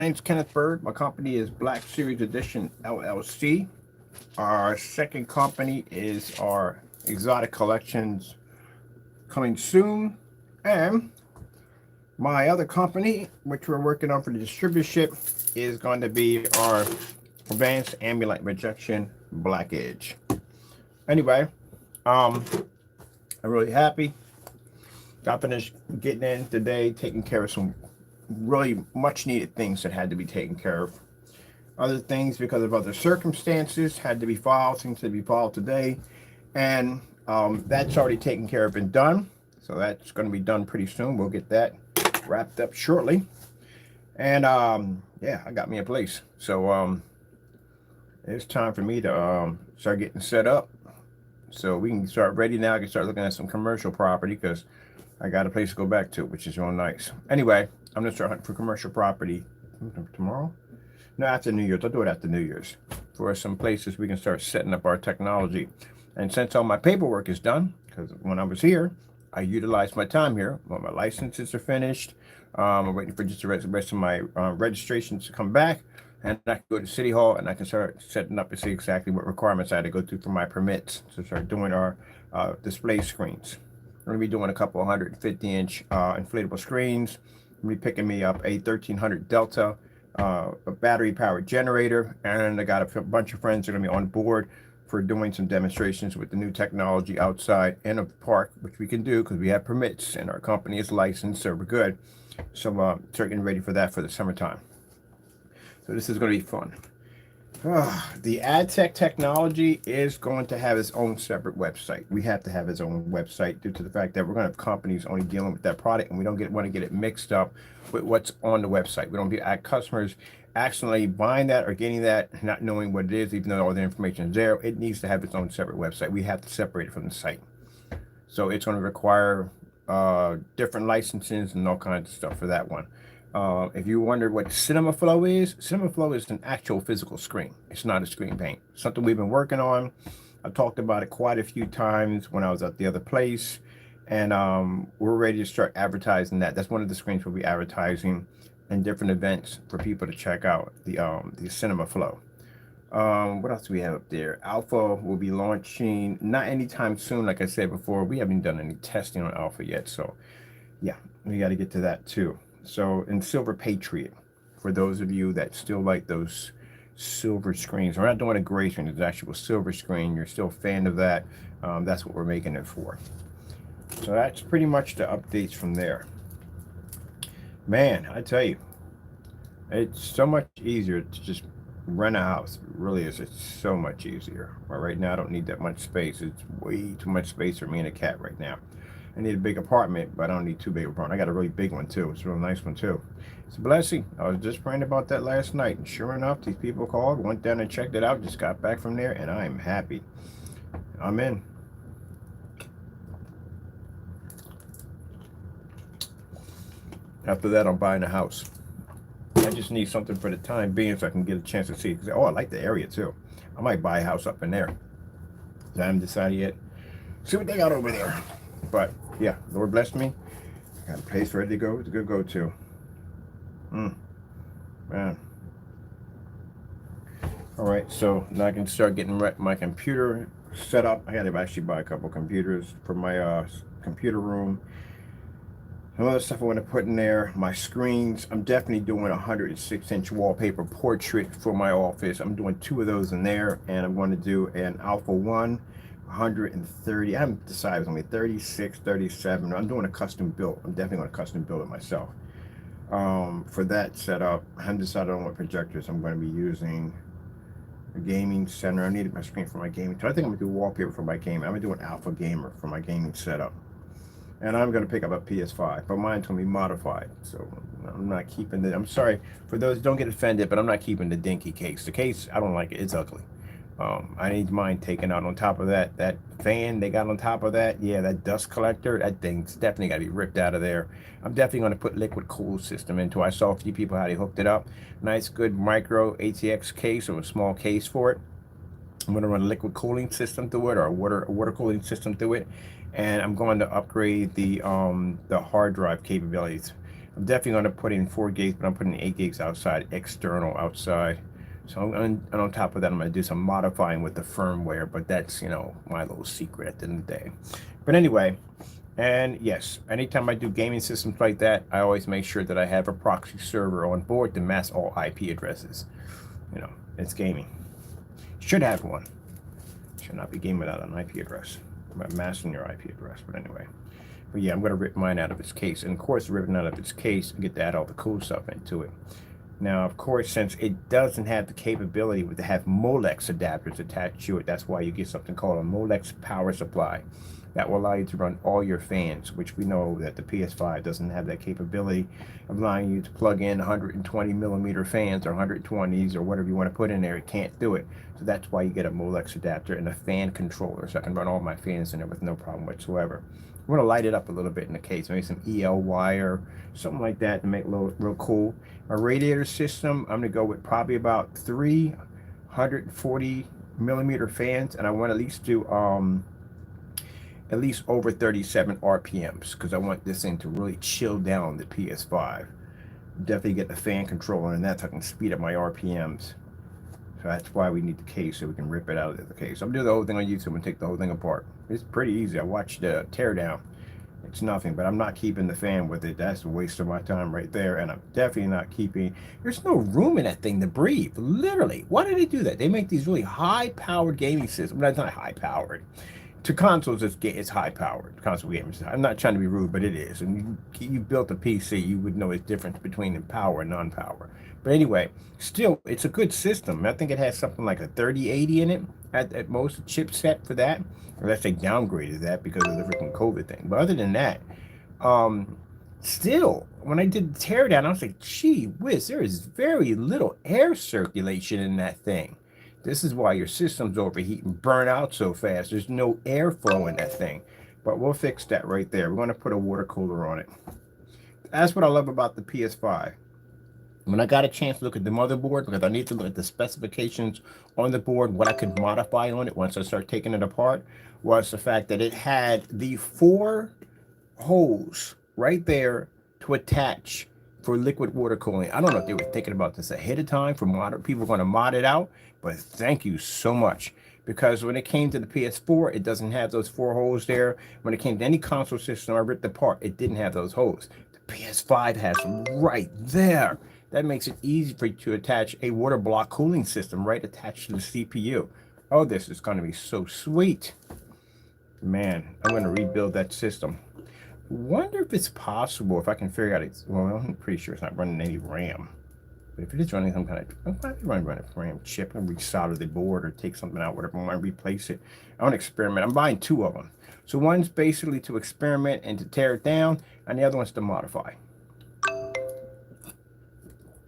name's Kenneth Bird. My company is Black Series Edition LLC. Our second company is our Exotic Collections coming soon. And my other company, which we're working on for the distributorship, is going to be our Advanced Ambulance Rejection Black Edge. Anyway, um, I'm really happy. Got finished getting in today, taking care of some really much needed things that had to be taken care of. Other things, because of other circumstances, had to be filed, things to be filed today. And that's already taken care of and done. So that's going to be done pretty soon. We'll get that wrapped up shortly. And yeah, I got me a place. So it's time for me to start getting set up. So we can start ready now. I can start looking at some commercial property because I got a place to go back to, which is real nice. Anyway, I'm going to start hunting for commercial property tomorrow. No, after New Year's. I'll do it after New Year's for some places we can start setting up our technology. And since all my paperwork is done, because when I was here, I utilized my time here. Well, my licenses are finished. I'm waiting for just the rest of my registrations to come back. And I can go to City Hall and I can start setting up and see exactly what requirements I had to go through for my permits to start doing our display screens. I'm going to be doing a couple 150-inch inflatable screens. I'm going to be picking me up a 1300 Delta, a battery-powered generator, and I got a bunch of friends that are going to be on board for doing some demonstrations with the new technology outside in a park, which we can do because we have permits and our company is licensed, so we're good. So start getting ready for that for the summertime. So this is going to be fun. The AdTech technology is going to have its own separate website. We have to have its own website due to the fact that we're going to have companies only dealing with that product, and we don't want to get it mixed up with what's on the website. We don't be at customers accidentally buying that or getting that, not knowing what it is, even though all the information is there. It needs to have its own separate website. We have to separate it from the site. So it's going to require different licenses and all kinds of stuff for that one. If you wondered what Cinema Flow is an actual physical screen. It's not a screen paint. Something we've been working on. I talked about it quite a few times when I was at the other place, and we're ready to start advertising that. That's one of the screens we'll be advertising in different events for people to check out the Cinema Flow. What else do we have up there? Alpha will be launching not anytime soon. Like I said before, we haven't done any testing on Alpha yet, so yeah, we got to get to that too. So, in Silver Patriot, for those of you that still like those silver screens, we're not doing a gray screen, it's actually a silver screen. You're still a fan of that. That's what we're making it for. So that's pretty much the updates from there. Man, I tell you, it's so much easier to just rent a house. It really is. It's so much easier. But right now, I don't need that much space. It's way too much space for me and a cat right now. I need a big apartment, but I don't need too big of an apartment. I got a really big one too. It's a real nice one too. It's a blessing. I was just praying about that last night, and sure enough, these people called, went down and checked it out, just got back from there, and I'm happy. I'm in. After that, I'm buying a house. I just need something for the time being so I can get a chance to see. Oh, I like the area too. I might buy a house up in there. I haven't decided yet. See what they got over there. But yeah, Lord blessed me. I got a place ready to go. It's a good go-to. Man. All right, so now I can start getting my computer set up. I got to actually buy a couple computers for my computer room. Some other stuff I want to put in there. My screens. I'm definitely doing a 106-inch wallpaper portrait for my office. I'm doing 2 of those in there, and I'm going to do an Alpha 1. 130. I haven't decided. It's only 36, 37. I'm doing a custom build. I'm definitely going to custom build it myself. For that setup, I haven't decided on what projectors I'm going to be using. A gaming center. I needed my screen for my gaming. So I think I'm going to do wallpaper for my game. I'm going to do an Alpha Gamer for my gaming setup. And I'm going to pick up a PS5, but mine's going to be modified. So I'm not keeping the. I'm sorry for those who don't get offended, but I'm not keeping the dinky case. The case, I don't like it. It's ugly. I need mine taken out. On top of that, that fan they got on top of that, yeah, that dust collector, that thing's definitely got to be ripped out of there. I'm definitely going to put liquid cool system into it. I saw a few people how they hooked it up. Nice, good micro ATX case or a small case for it. I'm going to run a liquid cooling system through it or a water cooling system through it. And I'm going to upgrade the hard drive capabilities. I'm definitely going to put in 4 gigs, but I'm putting 8 gigs outside, external outside. So and on top of that, I'm going to do some modifying with the firmware, but that's, you know, my little secret at the end of the day. But anyway, and yes, anytime I do gaming systems like that, I always make sure that I have a proxy server on board to mask all IP addresses. You know, it's gaming. Should have one. Should not be gaming without an IP address. I'm masking your IP address, but anyway. But yeah, I'm going to rip mine out of its case. And of course, ripping out of its case, I get to add all the cool stuff into it. Now, of course, since it doesn't have the capability to have Molex adapters attached to it, that's why you get something called a Molex power supply. That will allow you to run all your fans, which we know that the PS5 doesn't have that capability of allowing you to plug in 120 millimeter fans or 120s or whatever you want to put in there. It can't do it. So that's why you get a Molex adapter and a fan controller, so I can run all my fans in there with no problem whatsoever. I'm going to light it up a little bit in the case, maybe some EL wire, something like that to make it look real cool. My radiator system, I'm going to go with probably about 340 millimeter fans, and I want to at least do at least over 37 RPMs because I want this thing to really chill down the PS5. Definitely get the fan controller and that's how I can speed up my RPMs. So that's why we need the case, so we can rip it out of the case. I'm doing the whole thing on YouTube and take the whole thing apart. It's pretty easy. I watched the teardown. It's nothing, but I'm not keeping the fan with it. That's a waste of my time right there. And I'm definitely not keeping, there's no room in that thing to breathe. Literally. Why do they do that? They make these really high-powered gaming systems. That's not high-powered. To consoles, it's high-powered. Console gamers. I'm not trying to be rude, but it is. And you built a PC, you would know the difference between the power and non-power. But anyway, still, it's a good system. I think it has something like a 3080 in it at most chipset for that. Unless they downgraded that because of the freaking COVID thing. But other than that, still, when I did the teardown, I was like, gee whiz, there is very little air circulation in that thing. This is why your systems overheat and burn out so fast. There's no airflow in that thing. But we'll fix that right there. We're going to put a water cooler on it. That's what I love about the PS5. When I got a chance to look at the motherboard, because I need to look at the specifications on the board, what I could modify on it once I start taking it apart, was the fact that it had the 4 holes right there to attach for liquid water cooling. I don't know if they were thinking about this ahead of time for people going to mod it out, but thank you so much. Because when it came to the PS4, it doesn't have those 4 holes there. When it came to any console system I ripped apart, it didn't have those holes. The PS5 has them right there. That makes it easy for you to attach a water block cooling system right attached to the CPU. Oh, this is going to be so sweet. Man, I'm going to rebuild that system. Wonder if it's possible, if I can figure out it's, well, I'm pretty sure it's not running any RAM. But if it is running some kind of, I'm probably running a RAM chip and resolder the board or take something out, whatever, I want to replace it. I want to experiment. I'm buying 2 of them. So one's basically to experiment and to tear it down, and the other one's to modify.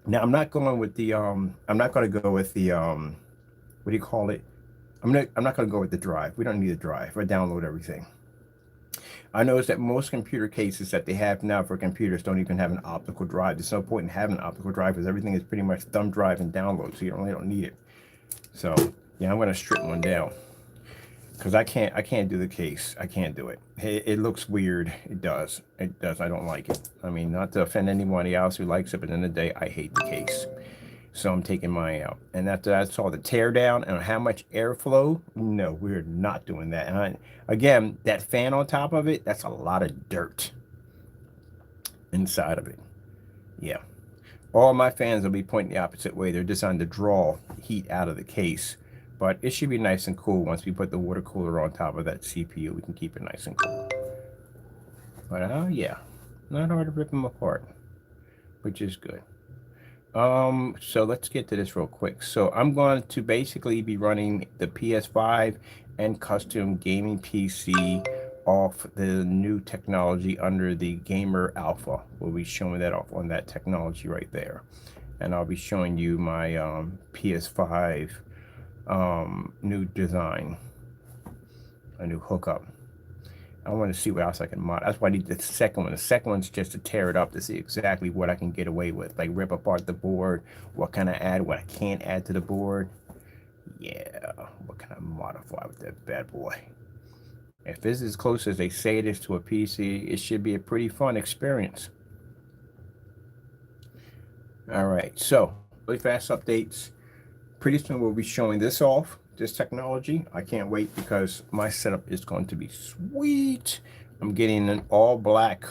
Now I'm not going with the I'm not going to go with the what do you call it? I'm not going to go with the drive. We don't need a drive. I download everything. I noticed that most computer cases that they have now for computers don't even have an optical drive. There's no point in having an optical drive because everything is pretty much thumb drive and download, so you really don't need it. So yeah, I'm going to strip one down because I can't do the case. I can't do it. It looks weird. It does. It does. I don't like it. I mean, not to offend anybody else who likes it, but at the end of the day, I hate the case. So I'm taking mine out. And that's all the tear down and how much airflow. No, we're not doing that. And again, that fan on top of it, that's a lot of dirt inside of it. Yeah. All my fans will be pointing the opposite way. They're designed to draw heat out of the case. But it should be nice and cool once we put the water cooler on top of that CPU. We can keep it nice and cool. But yeah, not hard to rip them apart, which is good. So let's get to this real quick. So I'm going to basically be running the PS5 and custom gaming PC off the new technology under the Gamer Alpha. We'll be showing that off on that technology right there. And I'll be showing you my PS5 new design, a new hookup. I want to see what else I can mod. That's why I need the second one. The second one's just to tear it up to see exactly what I can get away with. Like rip apart the board, what can I add, what I can't add to the board. Yeah, what can I modify with that bad boy? If this is as close as they say it is to a PC, it should be a pretty fun experience. All right, so really fast updates. Pretty soon we'll be showing this off, this technology. I can't wait because my setup is going to be sweet. I'm getting an all black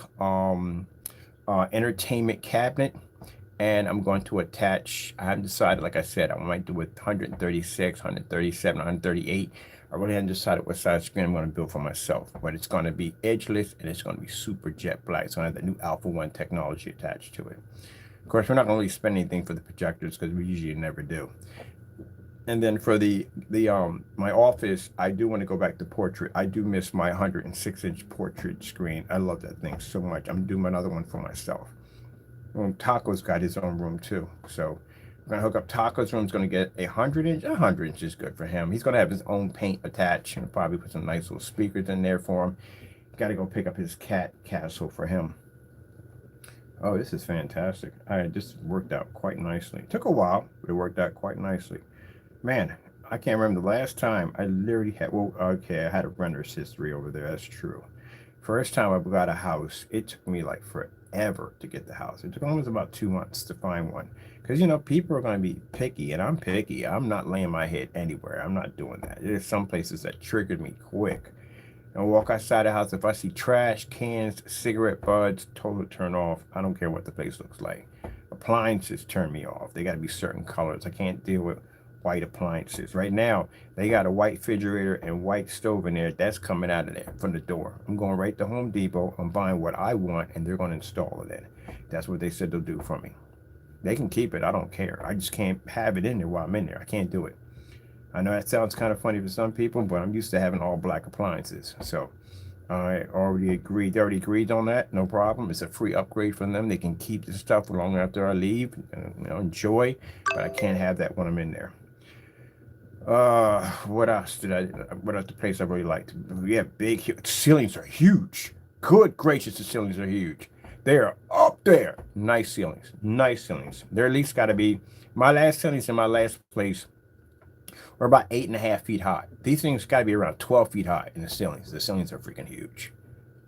entertainment cabinet, and I'm going to attach, I haven't decided, like I said, I might do it 136, 137, 138. I really haven't decided what size screen I'm going to build for myself, but it's going to be edgeless and it's going to be super jet black. It's going to have the new Alpha 1 technology attached to it. Of course, we're not going to really spend anything for the projectors because we usually never do. And then for the my office, I do want to go back to portrait. I do miss my 106-inch portrait screen. I love that thing so much. I'm doing another one for myself. Taco's got his own room too, so I'm gonna hook up Taco's room. Is gonna get 100-inch. 100-inch is good for him. He's gonna have his own paint attached and probably put some nice little speakers in there for him. Got to go pick up his cat castle for him. Oh, this is fantastic. This worked out quite nicely. It took a while, but it worked out quite nicely. Man, I can't remember the last time I literally had, well, okay, I had a renter's history over there. That's true. First time I got a house, it took me like forever to get the house. It took almost about 2 months to find one. Because, people are going to be picky, and I'm picky. I'm not laying my head anywhere. I'm not doing that. There's some places that triggered me quick. I walk outside the house. If I see trash, cans, cigarette butts, total turn off. I don't care what the place looks like. Appliances turn me off. They got to be certain colors. I can't deal with white appliances. Right now, they got a white refrigerator and white stove in there. That's coming out of there from the door. I'm going right to Home Depot. I'm buying what I want, and they're going to install it in. That's what they said they'll do for me. They can keep it. I don't care. I just can't have it in there while I'm in there. I can't do it. I know that sounds kind of funny for some people, but I'm used to having all black appliances. So I already agreed. They already agreed on that. No problem. It's a free upgrade from them. They can keep the stuff long after I leave. Enjoy. But I can't have that when I'm in there. What else what else the place I really liked? We have big ceilings are huge. Good gracious, the ceilings are huge. They are up there. Nice ceilings. Nice ceilings. They're at least got to be, my last ceilings in my last place were about 8.5 feet high. These things got to be around 12 feet high in the ceilings. The ceilings are freaking huge.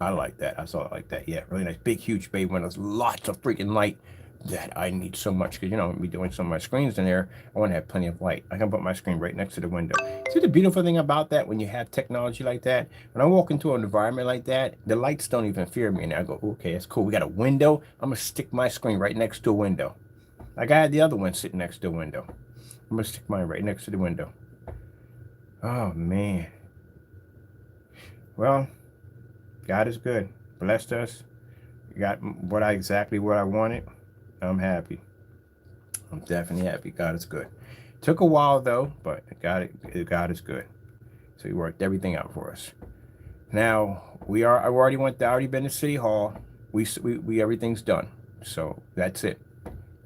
I like that. I saw it like that. Yeah, really nice. Big, huge bay windows. Lots of freaking light that I need so much because, I'm be doing some of my screens in there. I want to have plenty of light. I can put my screen right next to the window. See the beautiful thing about that when you have technology like that? When I walk into an environment like that, the lights don't even fear me. And I go, okay, that's cool. We got a window. I'm going to stick my screen right next to a window. Like I had the other one sitting next to a window. I'm going to stick mine right next to the window. Oh, man. Well, God is good. Blessed us. Got exactly what I wanted. I'm happy. I'm definitely happy. God is good. Took a while though, but God is good. So He worked everything out for us. Now I've already been to City Hall. We everything's done. So that's it.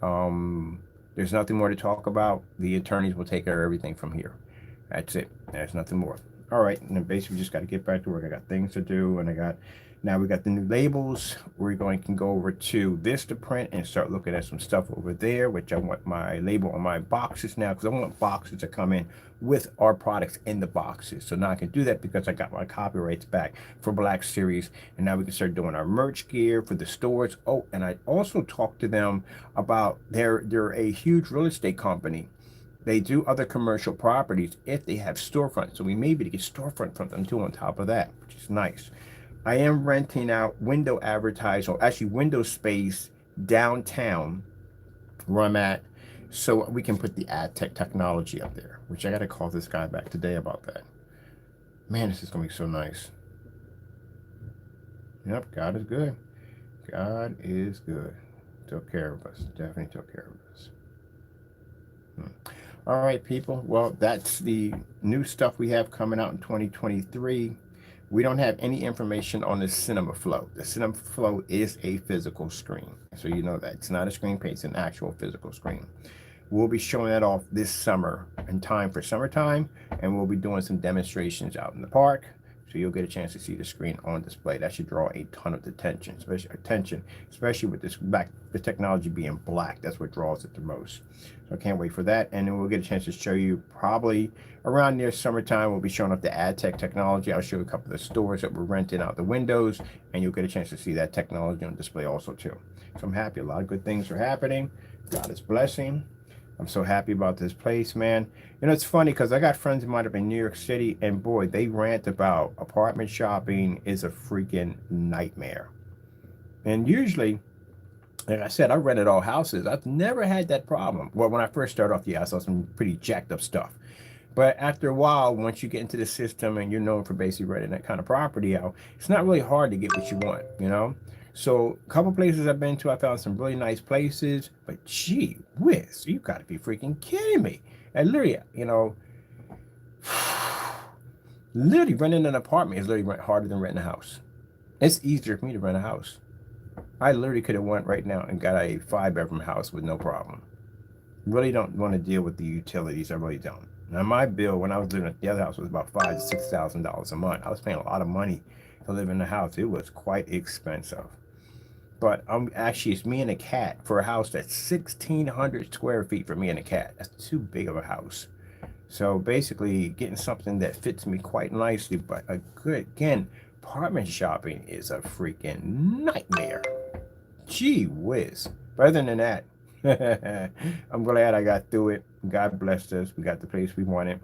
There's nothing more to talk about. The attorneys will take care of everything from here. That's it. There's nothing more. All right, and then basically just got to get back to work. I got things to do, and now we got the new labels. We're can go over to this to print and start looking at some stuff over there, which I want my label on my boxes now because I want boxes to come in with our products in the boxes. So now I can do that because I got my copyrights back for Black Series, and now we can start doing our merch gear for the stores. Oh, and I also talked to them about they're a huge real estate company. They do other commercial properties if they have storefronts. So we may be to get storefront from them too on top of that, which is nice. I am renting out window advertising, or actually window space downtown where I'm at, so we can put the ad tech technology up there, which I got to call this guy back today about that. Man, this is going to be so nice. Yep, God is good. God is good. Took care of us. Definitely took care of us. All right, people. Well, that's the new stuff we have coming out in 2023. We don't have any information on the Cinema Flow. The Cinema Flow is a physical screen. So you know that. It's not a screen paint, it's an actual physical screen. We'll be showing that off this summer in time for summertime, and we'll be doing some demonstrations out in the park. So you'll get a chance to see the screen on display. That should draw a ton of attention, especially with the technology being black. That's what draws it the most. So I can't wait for that. And then we'll get a chance to show you probably around near summertime. We'll be showing off the ad tech technology. I'll show you a couple of the stores that we're renting out the windows, and you'll get a chance to see that technology on display also too. So I'm happy. A lot of good things are happening. God is blessing. I'm so happy about this place, man. You know, it's funny because I got friends of mine up in New York City, and boy, they rant about apartment shopping is a freaking nightmare. And usually, like I said, I rented all houses. I've never had that problem. Well, when I first started off, yeah, I saw some pretty jacked up stuff. But after a while, once you get into the system and you're known for basically renting that kind of property out, it's not really hard to get what you want, you know? So a couple places I've been to, I found some really nice places, but gee whiz, you gotta be freaking kidding me. And literally, you know, literally renting an apartment is literally harder than renting a house. It's easier for me to rent a house. I literally could have went right now and got a 5-bedroom house with no problem. Really don't want to deal with the utilities. I really don't. Now my bill when I was living at the other house was about $5,000 to $6,000 a month. I was paying a lot of money to live in the house. It was quite expensive. But actually it's me and a cat for a house that's 1,600 square feet for me and a cat. That's too big of a house. So basically getting something that fits me quite nicely, but a good, again, apartment shopping is a freaking nightmare. Gee whiz. But other than that, I'm glad I got through it. God blessed us. We got the place we wanted.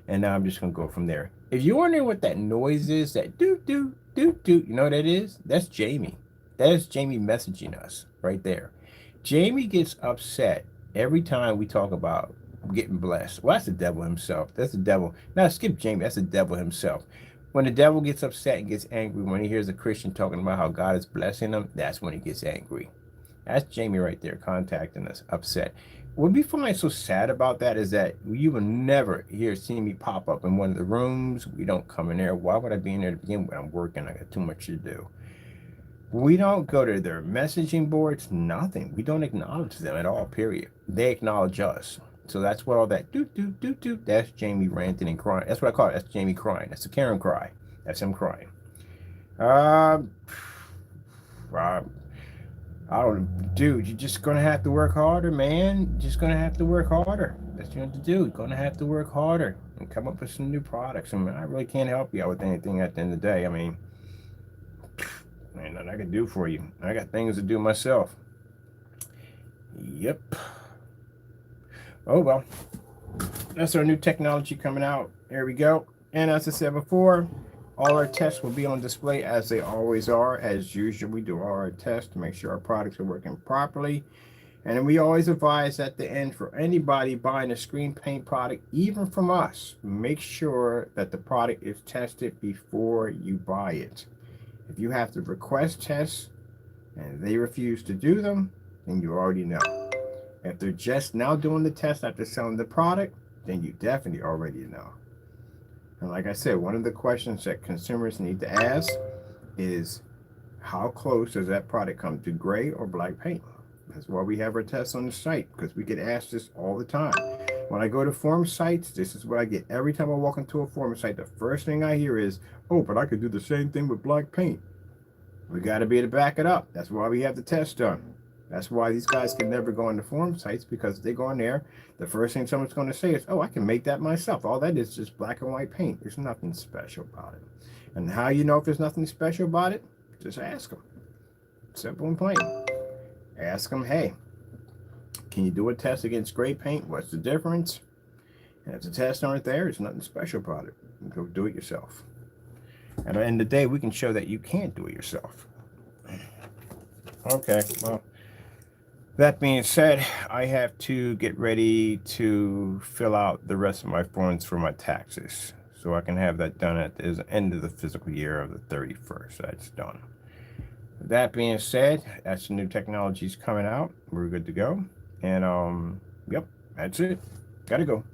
And now I'm just going to go from there. If you're wondering what that noise is, that doot, doot, doot, doot, you know what that is? That's Jamie. That is Jamie messaging us right there. Jamie gets upset every time we talk about getting blessed. Well, that's the devil himself. That's the devil. Now, skip Jamie. That's the devil himself. When the devil gets upset and gets angry, when he hears a Christian talking about how God is blessing him, that's when he gets angry. That's Jamie right there contacting us, upset. What we find so sad about that is that you will never see me pop up in one of the rooms. We don't come in there. Why would I be in there to begin with? I'm working. I got too much to do. We don't go to their messaging boards, nothing. We don't acknowledge them at all, period. They acknowledge us. So that's what all that doot, doot, doot, doot, that's Jamie ranting and crying. That's what I call it. That's Jamie crying. That's the Karen cry. That's him crying. Uh, I don't, dude, you're just gonna have to work harder, man. Just gonna have to work harder. That's what you have to do. You're gonna have to work harder and come up with some new products. I mean, I really can't help you out with anything at the end of the day. I mean, ain't nothing I can do for you. I got things to do myself. Yep. Oh well. That's our new technology coming out. There we go. And as I said before, all our tests will be on display as they always are. As usual, we do all our tests to make sure our products are working properly. And we always advise at the end for anybody buying a screen paint product, even from us, make sure that the product is tested before you buy it. If you have to request tests and they refuse to do them, then you already know. If they're just now doing the test after selling the product, then you definitely already know. And like I said, one of the questions that consumers need to ask is, how close does that product come to gray or black paint? That's why we have our tests on the site, because we get asked this all the time. When I go to forum sites, this is what I get. Every time I walk into a forum site, the first thing I hear is, oh, but I could do the same thing with black paint. We got to be able to back it up. That's why we have the test done. That's why these guys can never go into forum sites, because they go in there, the first thing someone's going to say is, oh, I can make that myself. All that is just black and white paint. There's nothing special about it. And how you know if there's nothing special about it? Just ask them. Simple and plain. Ask them, hey, can you do a test against gray paint? What's the difference? And if the tests aren't there, there's nothing special about it. Go do it yourself. And at the end of the day, we can show that you can't do it yourself. Okay, well, that being said, I have to get ready to fill out the rest of my forms for my taxes, so I can have that done at the end of the fiscal year of the 31st. That's done. That being said, that's the new technologies coming out. We're good to go. And yep, that's it. Gotta go.